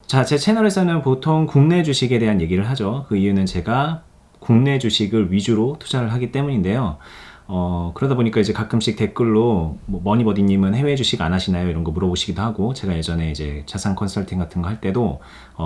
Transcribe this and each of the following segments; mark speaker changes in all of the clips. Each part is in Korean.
Speaker 1: 자, 제 채널에서는 보통 국내 주식에 대한 얘기를 하죠. 그 이유는 제가 국내 주식을 위주로 투자를 하기 때문인데요. 그러다 보니까 이제 가끔씩 댓글로 뭐 머니버디님은 해외 주식 안 하시나요? 이런 거 물어보시기도 하고, 제가 예전에 이제 자산 컨설팅 같은 거 할 때도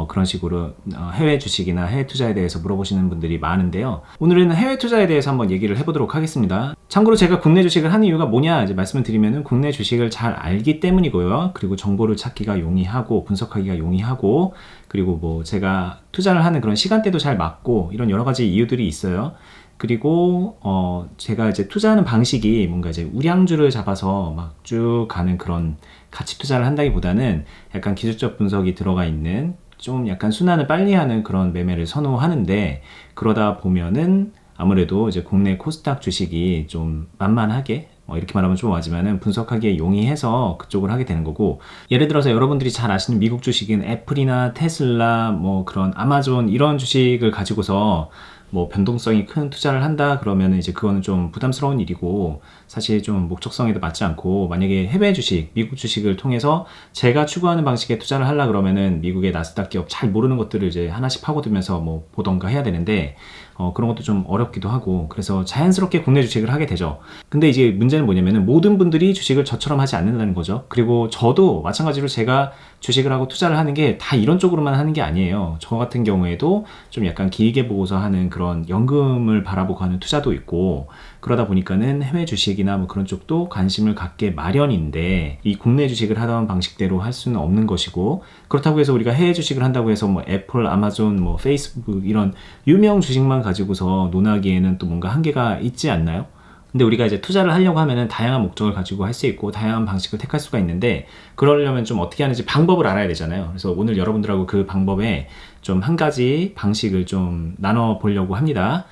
Speaker 1: 그런 식으로 해외 주식이나 해외 투자에 대해서 물어보시는 분들이 많은데요. 오늘은 해외 투자에 대해서 한번 얘기를 해보도록 하겠습니다. 참고로 제가 국내 주식을 하는 이유가 뭐냐 이제 말씀을 드리면은 국내 주식을 잘 알기 때문이고요. 그리고 정보를 찾기가 용이하고 분석하기가 용이하고, 그리고 뭐 제가 투자를 하는 그런 시간대도 잘 맞고, 이런 여러 가지 이유들이 있어요. 그리고 제가 이제 투자하는 방식이 뭔가 이제 우량주를 잡아서 막 쭉 가는 그런 가치 투자를 한다기보다는 약간 기술적 분석이 들어가 있는 좀 약간 순환을 빨리 하는 그런 매매를 선호하는데, 그러다 보면은 아무래도 이제 국내 코스닥 주식이 좀 만만하게, 이렇게 말하면 좀 하지만은 분석하기에 용이해서 그쪽을 하게 되는 거고, 예를 들어서 여러분들이 잘 아시는 미국 주식인 애플이나 테슬라, 뭐 그런 아마존 이런 주식을 가지고서 뭐 변동성이 큰 투자를 한다 그러면은 이제 그거는 좀 부담스러운 일이고, 사실 좀 목적성에도 맞지 않고, 만약에 해외 주식, 미국 주식을 통해서 제가 추구하는 방식의 투자를 하려 그러면은 미국의 나스닥 기업 잘 모르는 것들을 이제 하나씩 파고들면서 뭐 보던가 해야 되는데, 그런 것도 좀 어렵기도 하고, 그래서 자연스럽게 국내 주식을 하게 되죠. 근데 이제 문제는 뭐냐면은 모든 분들이 주식을 저처럼 하지 않는다는 거죠. 그리고 저도 마찬가지로 제가 주식을 하고 투자를 하는 게 다 이런 쪽으로만 하는 게 아니에요. 저 같은 경우에도 좀 약간 길게 보고서 하는 그런 연금을 바라보고 하는 투자도 있고, 그러다 보니까는 해외 주식이나 뭐 그런 쪽도 관심을 갖게 마련인데, 이 국내 주식을 하던 방식대로 할 수는 없는 것이고, 그렇다고 해서 우리가 해외 주식을 한다고 해서 뭐 애플, 아마존, 뭐 페이스북 이런 유명 주식만 가지고서 논하기에는 또 뭔가 한계가 있지 않나요? 근데 우리가 이제 투자를 하려고 하면은 다양한 목적을 가지고 할 수 있고 다양한 방식을 택할 수가 있는데, 그러려면 좀 어떻게 하는지 방법을 알아야 되잖아요. 그래서 오늘 여러분들하고 그 방법에 좀 한 가지 방식을 좀 나눠 보려고 합니다.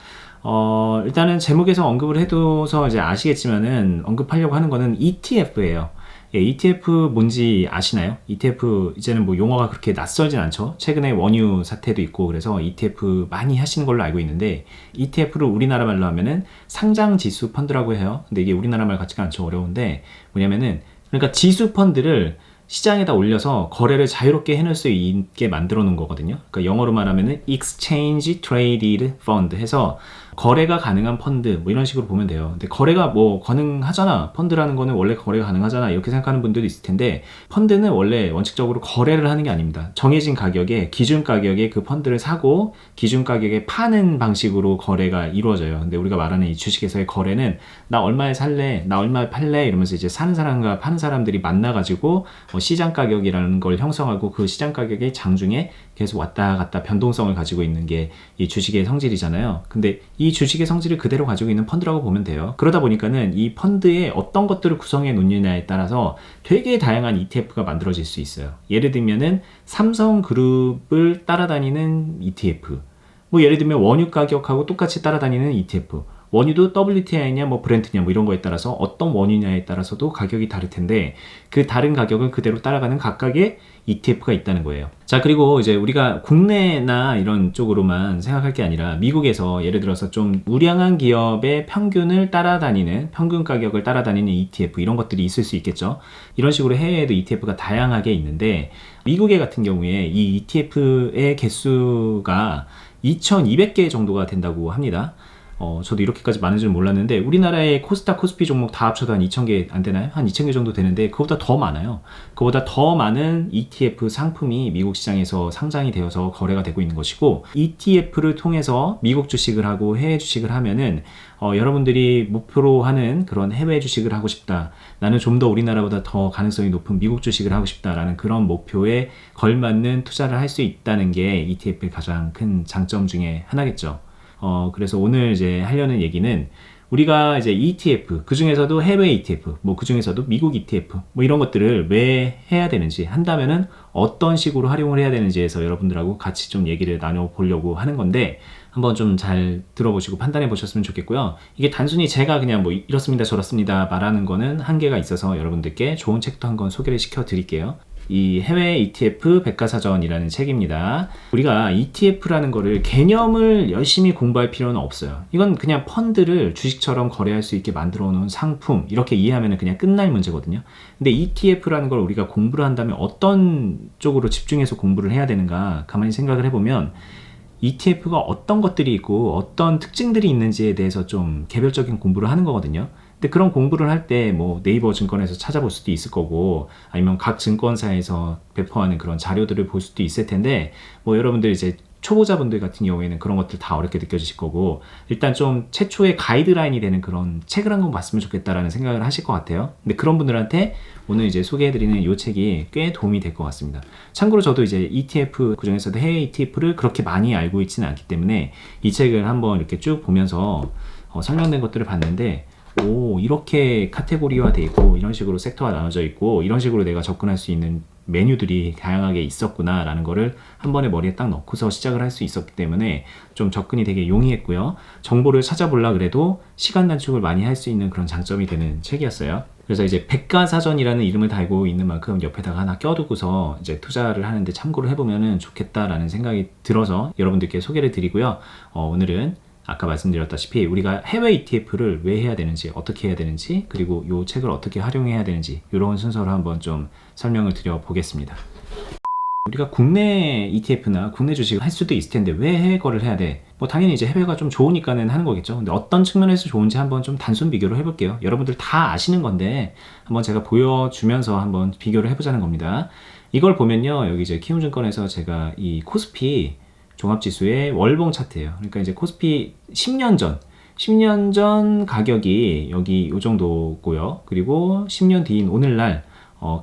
Speaker 1: 일단은 제목에서 언급을 해둬서 이제 아시겠지만은, 언급하려고 하는 거는 ETF예요. 예, ETF 뭔지 아시나요? ETF 이제는 뭐 용어가 그렇게 낯설진 않죠. 최근에 원유 사태도 있고 그래서 ETF 많이 하시는 걸로 알고 있는데, ETF를 우리나라 말로 하면은 상장 지수 펀드라고 해요. 근데 이게 우리나라 말 같지가 않죠. 어려운데 뭐냐면은, 그러니까 지수 펀드를 시장에다 올려서 거래를 자유롭게 해낼 수 있게 만들어 놓은 거거든요. 그러니까 영어로 말하면은 Exchange Traded Fund 해서 거래가 가능한 펀드, 뭐 이런 식으로 보면 돼요. 근데 거래가 뭐 가능하잖아, 펀드라는 거는 원래 거래가 가능하잖아, 이렇게 생각하는 분들도 있을 텐데, 펀드는 원래 원칙적으로 거래를 하는 게 아닙니다. 정해진 가격에, 기준 가격에 그 펀드를 사고 기준 가격에 파는 방식으로 거래가 이루어져요. 근데 우리가 말하는 이 주식에서의 거래는 나 얼마에 살래, 나 얼마에 팔래 이러면서 이제 사는 사람과 파는 사람들이 만나가지고 시장 가격이라는 걸 형성하고, 그 시장 가격의 장중에 계속 왔다 갔다 변동성을 가지고 있는 게 이 주식의 성질이잖아요. 근데 이 주식의 성질을 그대로 가지고 있는 펀드라고 보면 돼요. 그러다 보니까는 이 펀드에 어떤 것들을 구성해 놓느냐에 따라서 되게 다양한 ETF가 만들어질 수 있어요. 예를 들면은 삼성그룹을 따라다니는 ETF, 뭐 예를 들면 원유 가격하고 똑같이 따라다니는 ETF, 원유도 WTI냐 뭐 브렌트냐 뭐 이런 거에 따라서 어떤 원유냐에 따라서도 가격이 다를 텐데, 그 다른 가격을 그대로 따라가는 각각의 ETF가 있다는 거예요. 자, 그리고 이제 우리가 국내나 이런 쪽으로만 생각할 게 아니라, 미국에서 예를 들어서 좀 우량한 기업의 평균을 따라다니는, 평균 가격을 따라다니는 ETF 이런 것들이 있을 수 있겠죠. 이런 식으로 해외에도 ETF가 다양하게 있는데, 미국에 같은 경우에 이 ETF의 개수가 2200개 정도가 된다고 합니다. 저도 이렇게까지 많은 줄 몰랐는데, 우리나라의 코스닥, 코스피 종목 다 합쳐도 한 2000개 안 되나요? 한 2000개 정도 되는데, 그거보다 더 많아요. 그거보다 더 많은 ETF 상품이 미국 시장에서 상장이 되어서 거래가 되고 있는 것이고, ETF를 통해서 미국 주식을 하고 해외 주식을 하면은, 여러분들이 목표로 하는 그런 해외 주식을 하고 싶다, 나는 좀 더 우리나라보다 더 가능성이 높은 미국 주식을 하고 싶다라는 그런 목표에 걸맞는 투자를 할 수 있다는 게 ETF의 가장 큰 장점 중에 하나겠죠. 그래서 오늘 이제 하려는 얘기는, 우리가 이제 ETF, 그 중에서도 해외 ETF, 뭐 그 중에서도 미국 ETF, 뭐 이런 것들을 왜 해야 되는지, 한다면은 어떤 식으로 활용을 해야 되는지에서 여러분들하고 같이 좀 얘기를 나눠보려고 하는 건데, 한번 좀 잘 들어보시고 판단해 보셨으면 좋겠고요. 이게 단순히 제가 그냥 뭐 이렇습니다 저렇습니다 말하는 거는 한계가 있어서 여러분들께 좋은 책도 한권 소개를 시켜 드릴게요. 이 해외 ETF 백과사전이라는 책입니다. 우리가 ETF라는 거를 개념을 열심히 공부할 필요는 없어요. 이건 그냥 펀드를 주식처럼 거래할 수 있게 만들어 놓은 상품, 이렇게 이해하면 그냥 끝날 문제거든요. 근데 ETF라는 걸 우리가 공부를 한다면 어떤 쪽으로 집중해서 공부를 해야 되는가 가만히 생각을 해보면, ETF가 어떤 것들이 있고 어떤 특징들이 있는지에 대해서 좀 개별적인 공부를 하는 거거든요. 근데 그런 공부를 할 때 뭐 네이버 증권에서 찾아볼 수도 있을 거고, 아니면 각 증권사에서 배포하는 그런 자료들을 볼 수도 있을 텐데, 뭐 여러분들 이제 초보자분들 같은 경우에는 그런 것들 다 어렵게 느껴지실 거고, 일단 좀 최초의 가이드라인이 되는 그런 책을 한 권 봤으면 좋겠다라는 생각을 하실 것 같아요. 근데 그런 분들한테 오늘 이제 소개해드리는 이 책이 꽤 도움이 될 것 같습니다. 참고로 저도 이제 ETF, 그중에서도 해외 ETF를 그렇게 많이 알고 있지는 않기 때문에 이 책을 한번 이렇게 쭉 보면서 설명된 것들을 봤는데, 오, 이렇게 카테고리화 돼 있고, 이런 식으로 섹터가 나눠져 있고, 이런 식으로 내가 접근할 수 있는 메뉴들이 다양하게 있었구나 라는 거를 한 번에 머리에 딱 넣고서 시작을 할 수 있었기 때문에 좀 접근이 되게 용이했고요. 정보를 찾아보려 그래도 시간 단축을 많이 할 수 있는 그런 장점이 되는 책이었어요. 그래서 이제 백과사전이라는 이름을 달고 있는 만큼 옆에다가 하나 껴두고서 이제 투자를 하는데 참고를 해보면 좋겠다라는 생각이 들어서 여러분들께 소개를 드리고요. 오늘은 아까 말씀드렸다시피 우리가 해외 ETF를 왜 해야 되는지, 어떻게 해야 되는지, 그리고 이 책을 어떻게 활용해야 되는지, 이런 순서로 한번 좀 설명을 드려 보겠습니다. 우리가 국내 ETF나 국내 주식을 할 수도 있을 텐데 왜 해외 거를 해야 돼? 뭐 당연히 이제 해외가 좀 좋으니까는 하는 거겠죠. 근데 어떤 측면에서 좋은지 한번 좀 단순 비교를 해볼게요. 여러분들 다 아시는 건데 한번 제가 보여주면서 한번 비교를 해보자는 겁니다. 이걸 보면요, 여기 이제 키움증권에서 제가 이 코스피 종합지수의 월봉 차트예요. 그러니까 이제 코스피 10년 전 가격이 여기 이 정도고요. 그리고 10년 뒤인 오늘날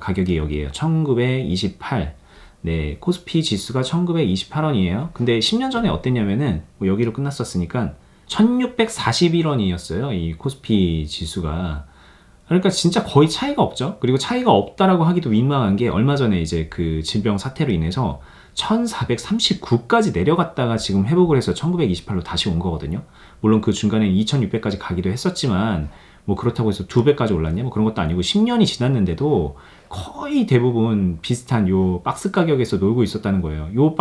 Speaker 1: 가격이 여기에요. 1928. 네, 코스피 지수가 1928원이에요. 근데 10년 전에 어땠냐면은 뭐 여기로 끝났었으니까 1641원이었어요. 이 코스피 지수가. 그러니까 진짜 거의 차이가 없죠. 그리고 차이가 없다라고 하기도 민망한 게, 얼마 전에 이제 그 질병 사태로 인해서 1439까지 내려갔다가 지금 회복을 해서 1928로 다시 온 거거든요. 물론 그 중간에 2600까지 가기도 했었지만 뭐 그렇다고 해서 2배까지 올랐냐? 뭐 그런 것도 아니고 10년이 지났는데도 거의 대부분 비슷한 요 박스 가격에서 놀고 있었다는 거예요. 요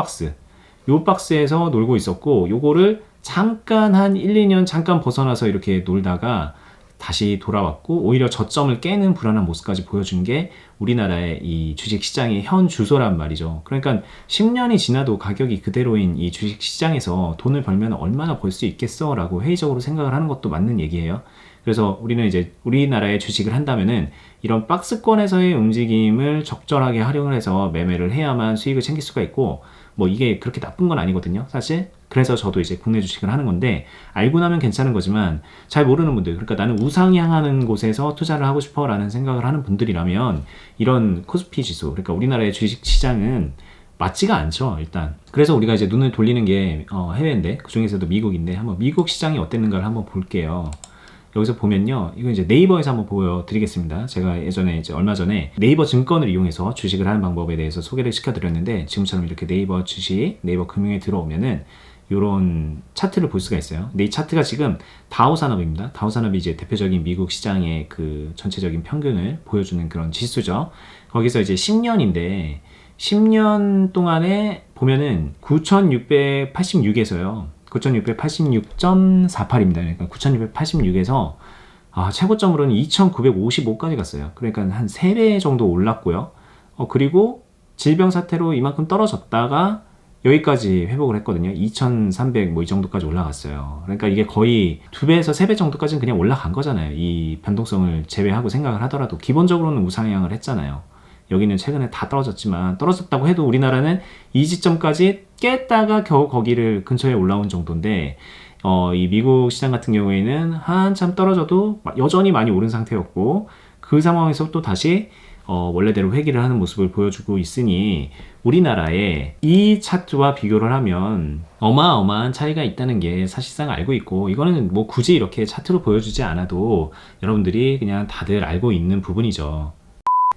Speaker 1: 박스에서 놀고 있었고, 요거를 잠깐 한 1, 2년 잠깐 벗어나서 이렇게 놀다가 다시 돌아왔고, 오히려 저점을 깨는 불안한 모습까지 보여준 게 우리나라의 이 주식시장의 현 주소란 말이죠. 그러니까 10년이 지나도 가격이 그대로인 이 주식시장에서 돈을 벌면 얼마나 벌 수 있겠어 라고 회의적으로 생각을 하는 것도 맞는 얘기예요. 그래서 우리는 이제 우리나라의 주식을 한다면은 이런 박스권에서의 움직임을 적절하게 활용을 해서 매매를 해야만 수익을 챙길 수가 있고, 뭐 이게 그렇게 나쁜 건 아니거든요, 사실. 그래서 저도 이제 국내 주식을 하는 건데, 알고 나면 괜찮은 거지만 잘 모르는 분들, 그러니까 나는 우상향하는 곳에서 투자를 하고 싶어 라는 생각을 하는 분들이라면 이런 코스피 지수, 그러니까 우리나라의 주식 시장은 맞지가 않죠, 일단. 그래서 우리가 이제 눈을 돌리는 게 해외인데, 그 중에서도 미국인데, 한번 미국 시장이 어땠는가를 한번 볼게요. 여기서 보면요, 이거 이제 네이버에서 한번 보여드리겠습니다. 제가 예전에 이제 얼마 전에 네이버 증권을 이용해서 주식을 하는 방법에 대해서 소개를 시켜드렸는데, 지금처럼 이렇게 네이버 주식, 네이버 금융에 들어오면은 이런 차트를 볼 수가 있어요. 근데 이 차트가 지금 다우산업입니다. 다우산업이 이제 대표적인 미국 시장의 그 전체적인 평균을 보여주는 그런 지수죠. 거기서 이제 10년인데 10년 동안에 보면은 9686에서요. 9686.48입니다. 그러니까 9686에서 최고점으로는 2955까지 갔어요. 그러니까 한 3배 정도 올랐고요. 그리고 질병 사태로 이만큼 떨어졌다가 여기까지 회복을 했거든요. 2300 뭐 이 정도까지 올라갔어요. 그러니까 이게 거의 2배에서 3배 정도까지는 그냥 올라간 거잖아요. 이 변동성을 제외하고 생각을 하더라도 기본적으로는 우상향을 했잖아요. 여기는 최근에 다 떨어졌지만, 떨어졌다고 해도 우리나라는 이 지점까지 깼다가 겨우 거기를 근처에 올라온 정도인데, 이 미국 시장 같은 경우에는 한참 떨어져도 여전히 많이 오른 상태였고, 그 상황에서 또 다시 원래대로 회귀를 하는 모습을 보여주고 있으니, 우리나라의 이 차트와 비교를 하면 어마어마한 차이가 있다는 게 사실상 알고 있고, 이거는 뭐 굳이 이렇게 차트로 보여주지 않아도 여러분들이 그냥 다들 알고 있는 부분이죠.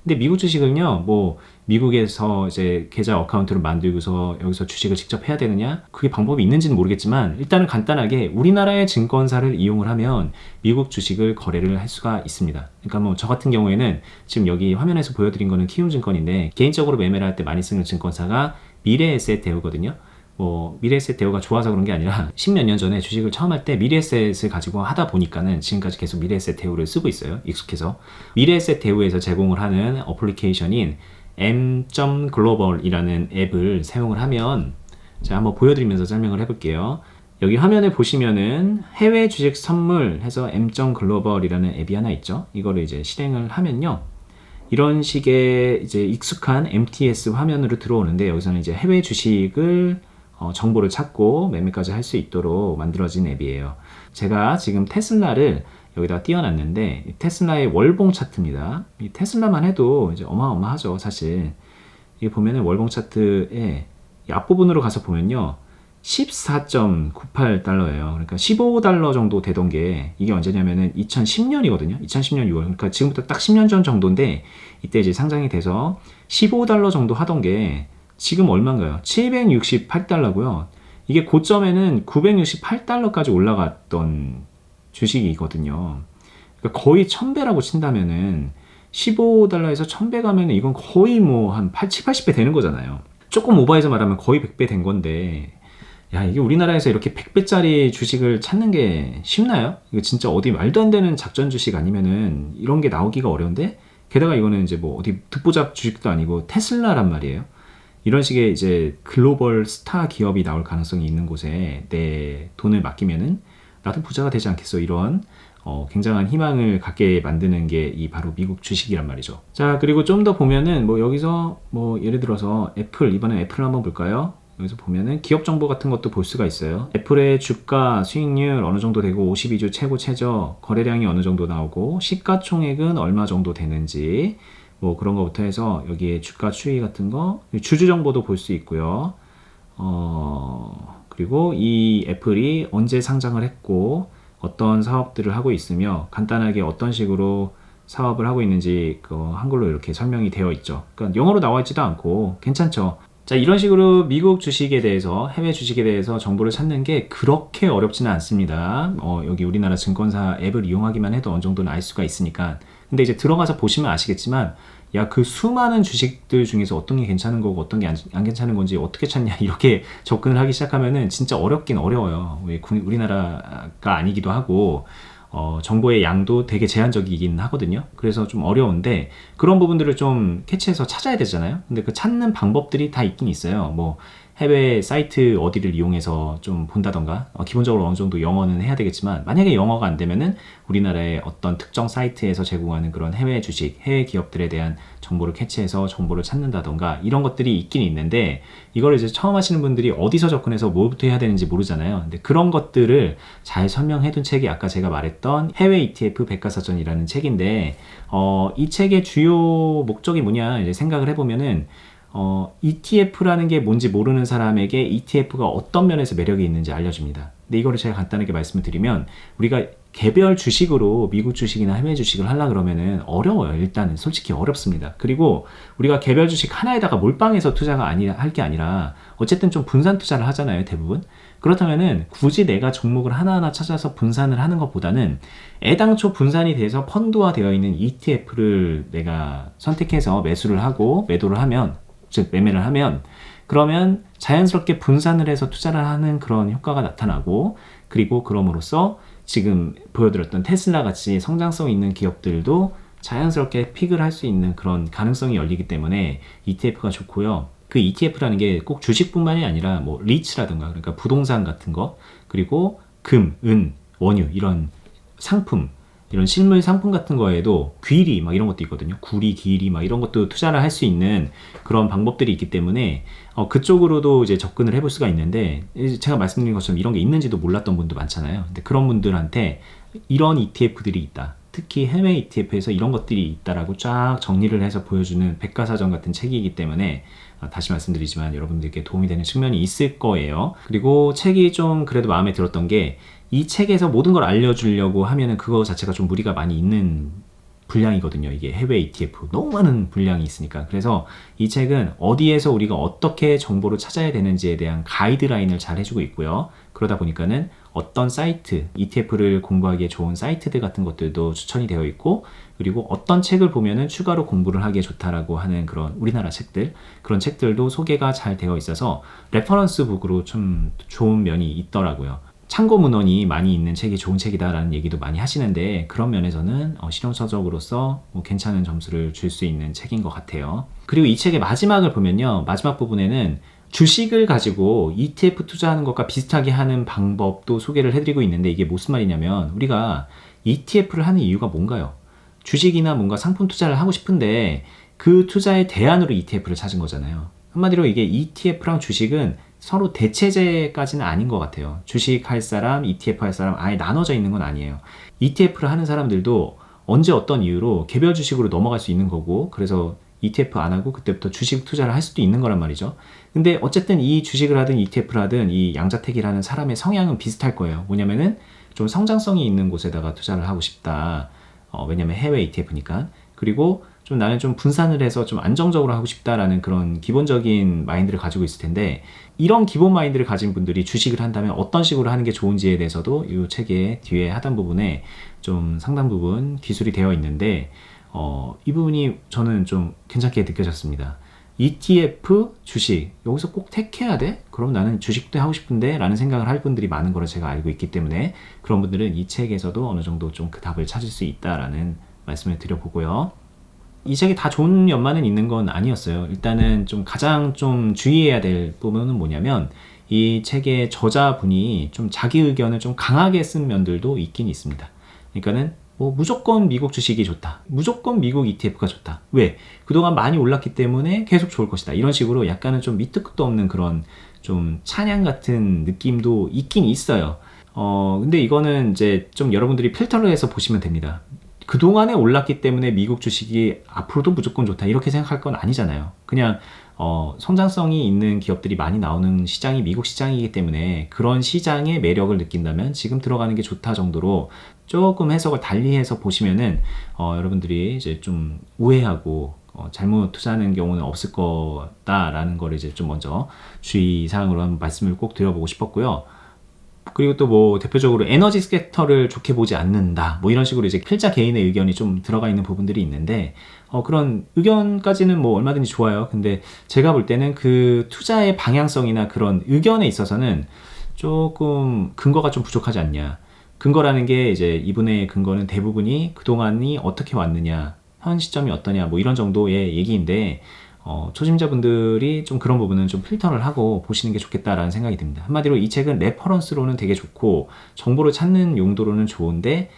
Speaker 1: 근데 미국 주식은요, 뭐 미국에서 이제 계좌 어카운트를 만들고서 여기서 주식을 직접 해야 되느냐? 그게 방법이 있는지는 모르겠지만 일단은 간단하게 우리나라의 증권사를 이용을 하면 미국 주식을 거래를 할 수가 있습니다. 그러니까 뭐 저 같은 경우에는 지금 여기 화면에서 보여드린 거는 키움증권인데 개인적으로 매매를 할 때 많이 쓰는 증권사가 미래에셋 대우거든요. 뭐 미래에셋 대우가 좋아서 그런 게 아니라 10몇 년 전에 주식을 처음 할 때 미래에셋을 가지고 하다 보니까는 지금까지 계속 미래에셋 대우를 쓰고 있어요. 익숙해서. 미래에셋 대우에서 제공을 하는 어플리케이션인 m.global이라는 앱을 사용을 하면, 제가 한번 보여드리면서 설명을 해볼게요. 여기 화면에 보시면은 해외 주식 선물 해서 m.global이라는 앱이 하나 있죠. 이거를 이제 실행을 하면요, 이런 식의 이제 익숙한 MTS 화면으로 들어오는데, 여기서는 이제 해외 주식을 정보를 찾고 매매까지 할 수 있도록 만들어진 앱이에요. 제가 지금 테슬라를 여기다 띄워놨는데, 테슬라의 월봉 차트입니다. 이 테슬라만 해도 이제 어마어마하죠, 사실. 이게 보면은 월봉 차트의 앞부분으로 가서 보면요, 14.98달러예요. 그러니까 15달러 정도 되던 게, 이게 언제냐면은 2010년이거든요. 2010년 6월. 그러니까 지금부터 딱 10년 전 정도인데, 이때 이제 상장이 돼서 15달러 정도 하던 게 지금 얼마인가요? 768달러고요. 이게 고점에는 968달러까지 올라갔던 주식이거든요. 그러니까 거의 1000배라고 친다면은 15달러에서 1000배 가면은 이건 거의 뭐 한 80, 80배 되는 거잖아요. 조금 오버해서 말하면 거의 100배 된 건데, 야, 이게 우리나라에서 이렇게 100배짜리 주식을 찾는 게 쉽나요? 이거 진짜 어디 말도 안 되는 작전 주식 아니면은 이런 게 나오기가 어려운데, 게다가 이거는 이제 뭐 어디 듣보잡 주식도 아니고 테슬라란 말이에요. 이런 식의 이제 글로벌 스타 기업이 나올 가능성이 있는 곳에 내 돈을 맡기면은 나도 부자가 되지 않겠어, 이런 굉장한 희망을 갖게 만드는 게 이 바로 미국 주식이란 말이죠. 자, 그리고 좀 더 보면은 뭐 여기서 뭐 예를 들어서 애플, 이번에 애플을 한번 볼까요? 여기서 보면은 기업 정보 같은 것도 볼 수가 있어요. 애플의 주가, 수익률 어느 정도 되고, 52주 최고 최저, 거래량이 어느 정도 나오고, 시가총액은 얼마 정도 되는지, 뭐 그런 거부터 해서 여기에 주가 추이 같은 거, 주주 정보도 볼 수 있고요. 그리고 이 애플이 언제 상장을 했고 어떤 사업들을 하고 있으며 간단하게 어떤 식으로 사업을 하고 있는지 한글로 이렇게 설명이 되어 있죠. 그러니까 영어로 나와 있지도 않고 괜찮죠. 자, 이런 식으로 미국 주식에 대해서, 해외 주식에 대해서 정보를 찾는 게 그렇게 어렵지는 않습니다. 여기 우리나라 증권사 앱을 이용하기만 해도 어느 정도는 알 수가 있으니까. 근데 이제 들어가서 보시면 아시겠지만, 야, 그 수많은 주식들 중에서 어떤 게 괜찮은 거고 어떤 게 안 괜찮은 건지 어떻게 찾냐, 이렇게 접근을 하기 시작하면은 진짜 어렵긴 어려워요. 우리나라가 아니기도 하고, 정보의 양도 되게 제한적이긴 하거든요. 그래서 좀 어려운데, 그런 부분들을 좀 캐치해서 찾아야 되잖아요. 근데 그 찾는 방법들이 다 있긴 있어요. 뭐 해외 사이트 어디를 이용해서 좀 본다던가, 기본적으로 어느 정도 영어는 해야 되겠지만, 만약에 영어가 안 되면은 우리나라의 어떤 특정 사이트에서 제공하는 그런 해외 주식, 해외 기업들에 대한 정보를 캐치해서 정보를 찾는다던가, 이런 것들이 있긴 있는데, 이걸 이제 처음 하시는 분들이 어디서 접근해서 뭐부터 해야 되는지 모르잖아요. 근데 그런 것들을 잘 설명해둔 책이 아까 제가 말했던 해외 ETF 백과사전이라는 책인데, 이 책의 주요 목적이 뭐냐 이제 생각을 해보면은, ETF라는 게 뭔지 모르는 사람에게 ETF가 어떤 면에서 매력이 있는지 알려줍니다. 근데 이거를 제가 간단하게 말씀을 드리면, 우리가 개별 주식으로 미국 주식이나 해외 주식을 하려 그러면은 어려워요. 일단은 솔직히 어렵습니다. 그리고 우리가 개별 주식 하나에다가 몰빵해서 투자가 할 게 아니라 어쨌든 좀 분산 투자를 하잖아요, 대부분. 그렇다면은 굳이 내가 종목을 하나하나 찾아서 분산을 하는 것보다는 애당초 분산이 돼서 펀드화 되어 있는 ETF를 내가 선택해서 매수를 하고 매도를 하면, 즉 매매를 하면, 그러면 자연스럽게 분산을 해서 투자를 하는 그런 효과가 나타나고, 그리고 그럼으로써 지금 보여드렸던 테슬라 같이 성장성 있는 기업들도 자연스럽게 픽을 할 수 있는 그런 가능성이 열리기 때문에 ETF가 좋고요. 그 ETF라는 게 꼭 주식뿐만이 아니라 뭐 리츠라든가, 그러니까 부동산 같은 거, 그리고 금, 은, 원유, 이런 상품, 이런 실물 상품 같은 거에도 귀리 막 이런 것도 있거든요. 구리, 기리 막 이런 것도 투자를 할 수 있는 그런 방법들이 있기 때문에 그쪽으로도 이제 접근을 해볼 수가 있는데, 제가 말씀드린 것처럼 이런 게 있는지도 몰랐던 분도 많잖아요. 근데 그런 분들한테 이런 ETF들이 있다, 특히 해외 ETF에서 이런 것들이 있다라고 쫙 정리를 해서 보여주는 백과사전 같은 책이기 때문에, 다시 말씀드리지만 여러분들께 도움이 되는 측면이 있을 거예요. 그리고 책이 좀 그래도 마음에 들었던 게, 이 책에서 모든 걸 알려주려고 하면은 그거 자체가 좀 무리가 많이 있는 분량이거든요. 이게 해외 ETF 너무 많은 분량이 있으니까. 그래서 이 책은 어디에서 우리가 어떻게 정보를 찾아야 되는지에 대한 가이드라인을 잘 해주고 있고요. 그러다 보니까는 어떤 사이트, ETF를 공부하기에 좋은 사이트들 같은 것들도 추천이 되어 있고, 그리고 어떤 책을 보면은 추가로 공부를 하기에 좋다라고 하는 그런 우리나라 책들, 그런 책들도 소개가 잘 되어 있어서 레퍼런스 북으로 좀 좋은 면이 있더라고요. 참고 문헌이 많이 있는 책이 좋은 책이다라는 얘기도 많이 하시는데, 그런 면에서는 실용서적으로서 괜찮은 점수를 줄 수 있는 책인 것 같아요. 그리고 이 책의 마지막을 보면요, 마지막 부분에는 주식을 가지고 ETF 투자하는 것과 비슷하게 하는 방법도 소개를 해드리고 있는데, 이게 무슨 말이냐면 우리가 ETF를 하는 이유가 뭔가요? 주식이나 뭔가 상품 투자를 하고 싶은데 그 투자의 대안으로 ETF를 찾은 거잖아요. 한마디로 이게 ETF랑 주식은 서로 대체제까지는 아닌 것 같아요. 주식 할 사람, ETF 할 사람 아예 나눠져 있는 건 아니에요. ETF를 하는 사람들도 언제 어떤 이유로 개별 주식으로 넘어갈 수 있는 거고, 그래서 ETF 안 하고 그때부터 주식 투자를 할 수도 있는 거란 말이죠. 근데 어쨌든 이 주식을 하든 ETF를 하든 이 양자택일하는 사람의 성향은 비슷할 거예요. 뭐냐면은 좀 성장성이 있는 곳에다가 투자를 하고 싶다. 왜냐면 해외 ETF니까. 그리고 좀 나는 좀 분산을 해서 좀 안정적으로 하고 싶다라는 그런 기본적인 마인드를 가지고 있을 텐데, 이런 기본 마인드를 가진 분들이 주식을 한다면 어떤 식으로 하는 게 좋은지에 대해서도 이 책의 뒤에 하단 부분에 좀 상당 부분 기술이 되어 있는데, 이 부분이 저는 좀 괜찮게 느껴졌습니다. ETF, 주식, 여기서 꼭 택해야 돼? 그럼 나는 주식도 하고 싶은데 라는 생각을 할 분들이 많은 거를 제가 알고 있기 때문에, 그런 분들은 이 책에서도 어느 정도 좀 그 답을 찾을 수 있다라는 말씀을 드려보고요. 이 책이 다 좋은 면만은 있는 건 아니었어요. 일단은 좀 가장 좀 주의해야 될 부분은 뭐냐면, 이 책의 저자분이 좀 자기 의견을 좀 강하게 쓴 면들도 있긴 있습니다. 그러니까는 무조건 미국 주식이 좋다, 무조건 미국 ETF가 좋다, 왜? 그동안 많이 올랐기 때문에 계속 좋을 것이다, 이런 식으로 약간은 좀 밑도 끝도 없는 그런 좀 찬양 같은 느낌도 있긴 있어요. 근데 이거는 이제 좀 여러분들이 필터를 해서 보시면 됩니다. 그동안에 올랐기 때문에 미국 주식이 앞으로도 무조건 좋다, 이렇게 생각할 건 아니잖아요. 그냥 성장성이 있는 기업들이 많이 나오는 시장이 미국 시장이기 때문에 그런 시장의 매력을 느낀다면 지금 들어가는 게 좋다 정도로 조금 해석을 달리해서 보시면은 여러분들이 이제 좀 우회하고 잘못 투자하는 경우는 없을 거다라는 걸 이제 좀 먼저 주의사항으로 한번 말씀을 꼭 드려보고 싶었고요. 그리고 또 대표적으로 에너지 섹터를 좋게 보지 않는다, 이런 식으로 이제 필자 개인의 의견이 좀 들어가 있는 부분들이 있는데, 그런 의견까지는 얼마든지 좋아요. 근데 제가 볼 때는 그 투자의 방향성이나 그런 의견에 있어서는 조금 근거가 좀 부족하지 않냐. 근거라는 게 이제 이분의 근거는 대부분이 그동안이 어떻게 왔느냐, 현 시점이 어떠냐, 이런 정도의 얘기인데, 초심자분들이 좀 그런 부분은 좀 필터를 하고 보시는 게 좋겠다라는 생각이 듭니다. 한마디로 이 책은 레퍼런스로는 되게 좋고 정보를 찾는 용도로는 좋은데,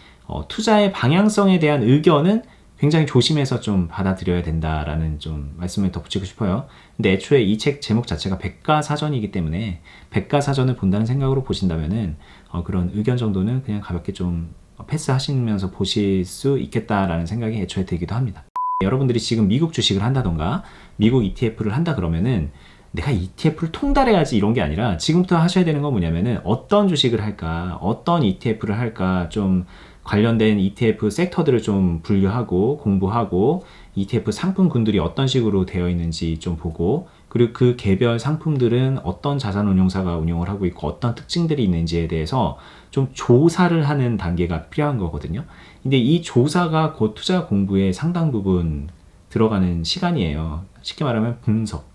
Speaker 1: 투자의 방향성에 대한 의견은 굉장히 조심해서 좀 받아들여야 된다라는 좀 말씀을 덧붙이고 싶어요. 근데 애초에 이 책 제목 자체가 백과사전이기 때문에 백과사전을 본다는 생각으로 보신다면은 그런 의견 정도는 그냥 가볍게 좀 패스하시면서 보실 수 있겠다라는 생각이 애초에 들기도 합니다. 여러분들이 지금 미국 주식을 한다던가 미국 ETF를 한다 그러면은 내가 ETF를 통달해야지 이런 게 아니라, 지금부터 하셔야 되는 건 뭐냐면은 어떤 주식을 할까, 어떤 ETF를 할까, 좀 관련된 ETF 섹터들을 좀 분류하고 공부하고, ETF 상품군들이 어떤 식으로 되어 있는지 좀 보고, 그리고 그 개별 상품들은 어떤 자산운용사가 운용을 하고 있고 어떤 특징들이 있는지에 대해서 좀 조사를 하는 단계가 필요한 거거든요. 근데 이 조사가 곧 투자 공부의 상당 부분 들어가는 시간이에요. 쉽게 말하면 분석.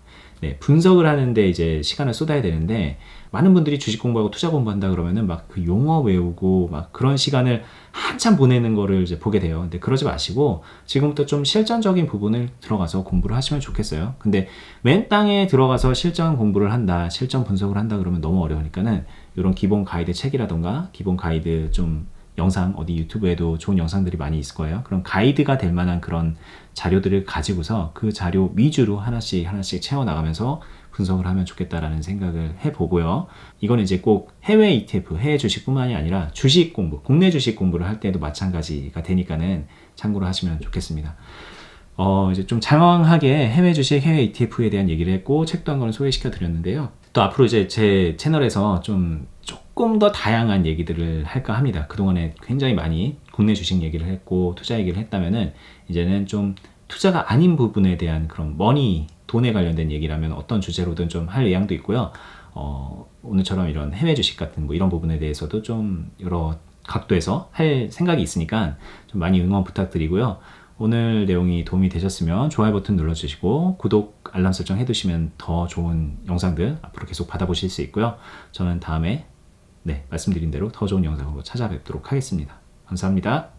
Speaker 1: 분석을 하는데 이제 시간을 쏟아야 되는데, 많은 분들이 주식 공부하고 투자 공부한다 그러면은 막 그 용어 외우고 막 그런 시간을 한참 보내는 거를 이제 보게 돼요. 근데 그러지 마시고 지금부터 좀 실전적인 부분을 들어가서 공부를 하시면 좋겠어요. 근데 맨 땅에 들어가서 실전 공부를 한다, 실전 분석을 한다 그러면 너무 어려우니까는 이런 기본 가이드 책이라던가 기본 가이드 좀 영상, 어디 유튜브에도 좋은 영상들이 많이 있을 거예요. 그런 가이드가 될 만한 그런 자료들을 가지고서 그 자료 위주로 하나씩 채워나가면서 분석을 하면 좋겠다라는 생각을 해보고요. 이건 이제 꼭 해외 ETF, 해외 주식뿐만이 아니라 주식 공부, 국내 주식 공부를 할 때도 마찬가지가 되니까는 참고로 하시면 좋겠습니다. 이제 좀 장황하게 해외 주식, 해외 ETF에 대한 얘기를 했고 책도 한 권을 소개시켜 드렸는데요. 또 앞으로 이제 제 채널에서 조금 조금 더 다양한 얘기들을 할까 합니다. 그동안에 굉장히 많이 국내 주식 얘기를 했고 투자 얘기를 했다면은 이제는 좀 투자가 아닌 부분에 대한 그런 돈에 관련된 얘기라면 어떤 주제로든 좀 할 의향도 있고요. 오늘처럼 이런 해외 주식 같은 뭐 이런 부분에 대해서도 좀 여러 각도에서 할 생각이 있으니까 좀 많이 응원 부탁드리고요. 오늘 내용이 도움이 되셨으면 좋아요 버튼 눌러주시고 구독, 알람 설정 해두시면 더 좋은 영상들 앞으로 계속 받아보실 수 있고요. 저는 다음에 말씀드린 대로 더 좋은 영상으로 찾아뵙도록 하겠습니다. 감사합니다.